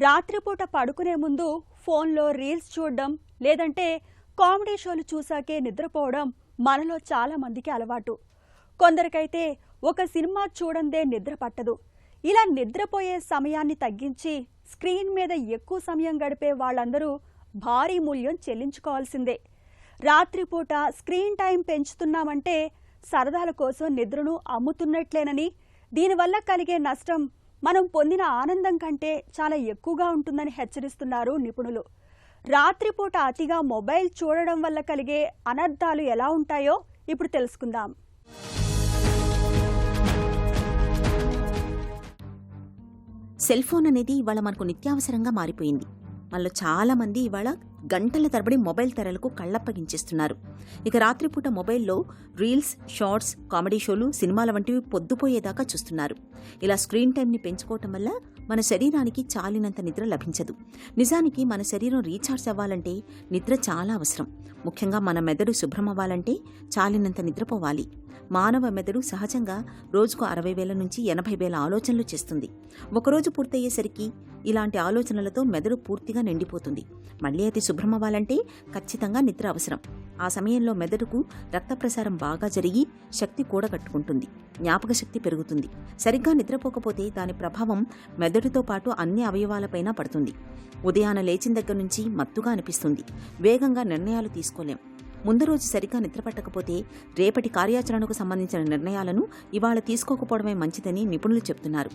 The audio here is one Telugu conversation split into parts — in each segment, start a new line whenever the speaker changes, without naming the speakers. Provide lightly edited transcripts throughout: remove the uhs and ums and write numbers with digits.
రాత్రిపూట పడుకునే ముందు ఫోన్లో రీల్స్ చూడడం లేదంటే కామెడీ షోలు చూసాకే నిద్రపోవడం మనలో చాలా మందికి అలవాటు. కొందరికైతే ఒక సినిమా చూడందే నిద్ర పట్టదు. ఇలా నిద్రపోయే సమయాన్ని తగ్గించి స్క్రీన్ మీద ఎక్కువ సమయం గడిపే వాళ్ళందరూ భారీ మూల్యం చెల్లించుకోవాల్సిందే. రాత్రిపూట స్క్రీన్ టైం పెంచుతున్నామంటే సరదాల కోసం నిద్రను అమ్ముతున్నట్లేనని, దీనివల్ల కలిగే నష్టం మనం పొందిన ఆనందం కంటే చాలా ఎక్కువగా ఉంటుందని హెచ్చరిస్తున్నారు నిపుణులు. రాత్రిపూట అతిగా మొబైల్ చూడడం వల్ల కలిగే అనర్థాలు ఎలా ఉంటాయో ఇప్పుడు తెలుసుకుందాం.
సెల్ ఫోన్ అనేది ఇవాళ మనకు నిత్యావసరంగా మారిపోయింది. మనలో చాలా మంది ఇవాళ గంటల తరబడి మొబైల్ తెరలకు కళ్ళప్పగించేస్తున్నారు. ఇక రాత్రిపూట మొబైల్లో రీల్స్, షార్ట్స్, కామెడీ షోలు, సినిమాల వంటివి పొద్దుపోయేదాకా చూస్తున్నారు. ఇలా స్క్రీన్ టైంని పెంచుకోవటం వల్ల మన శరీరానికి చాలినంత నిద్ర లభించదు. నిజానికి మన శరీరం రీఛార్జ్ అవ్వాలంటే నిద్ర చాలా అవసరం. ముఖ్యంగా మన మెదడు శుభ్రం అవ్వాలంటే చాలినంత నిద్రపోవాలి. మానవ మెదడు సహజంగా రోజుకు 60,000 నుంచి 80,000 ఆలోచనలు చేస్తుంది. ఒకరోజు పూర్తయ్యేసరికి ఇలాంటి ఆలోచనలతో మెదడు పూర్తిగా నిండిపోతుంది. మళ్లీ అది శుభ్రం అవ్వాలంటే ఖచ్చితంగా నిద్ర అవసరం. ఆ సమయంలో మెదడుకు రక్త ప్రసారం బాగా జరిగి శక్తి కూడగట్టుకుంటుంది, జ్ఞాపక శక్తి పెరుగుతుంది. సరిగ్గా నిద్రపోకపోతే దాని ప్రభావం మెదడుతో పాటు అన్ని అవయవాలపైన పడుతుంది. ఉదయాన లేచిన దగ్గర నుంచి మత్తుగా అనిపిస్తుంది. వేగంగా నిర్ణయాలు తీసుకోలేం. ముందు రోజు సరిగ్గా నిద్రపట్టకపోతే రేపటి కార్యాచరణకు సంబంధించిన నిర్ణయాలను ఇవాళ తీసుకోకపోవడమే మంచిదని నిపుణులు చెబుతున్నారు.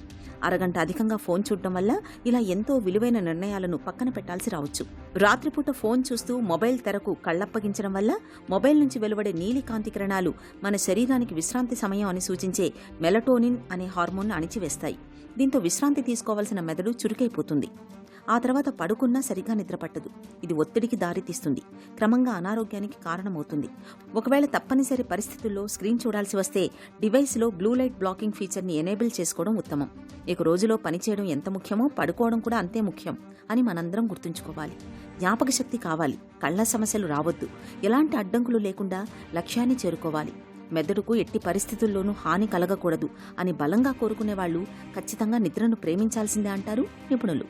అరగంట అధికంగా ఫోన్ చూడటం వల్ల ఇలా ఎంతో విలువైన నిర్ణయాలను పక్కన పెట్టాల్సి రావచ్చు. రాత్రిపూట ఫోన్ చూస్తూ మొబైల్ తెరకు కళ్లప్పగించడం వల్ల మొబైల్ నుంచి వెలువడే నీలి కాంతి కిరణాలు మన శరీరానికి విశ్రాంతి సమయం అని సూచించే మెలటోనిన్ అనే హార్మోన్ను అణిచివేస్తాయి. దీంతో విశ్రాంతి తీసుకోవాల్సిన మెదడు చురుకైపోతుంది. ఆ తర్వాత పడుకున్నా సరిగా నిద్రపట్టదు. ఇది ఒత్తిడికి దారితీస్తుంది, క్రమంగా అనారోగ్యానికి కారణమవుతుంది. ఒకవేళ తప్పనిసరి పరిస్థితుల్లో స్క్రీన్ చూడాల్సి వస్తే డివైస్లో బ్లూ లైట్ బ్లాకింగ్ ఫీచర్ని ఎనేబుల్ చేసుకోవడం ఉత్తమం. ఇక రోజులో పనిచేయడం ఎంత ముఖ్యమో పడుకోవడం కూడా అంతే ముఖ్యం అని మనందరం గుర్తుంచుకోవాలి. జ్ఞాపక శక్తి కావాలి, కళ్ల సమస్యలు రావద్దు. ఎలాంటి అడ్డంకులు లేకుండా లక్ష్యాన్ని చేరుకోవాలి. మెదడుకు ఎట్టి పరిస్థితుల్లోనూ హాని కలగకూడదు అని బలంగా కోరుకునేవాళ్లు ఖచ్చితంగా నిద్రను ప్రేమించాల్సిందే అంటారు నిపుణులు.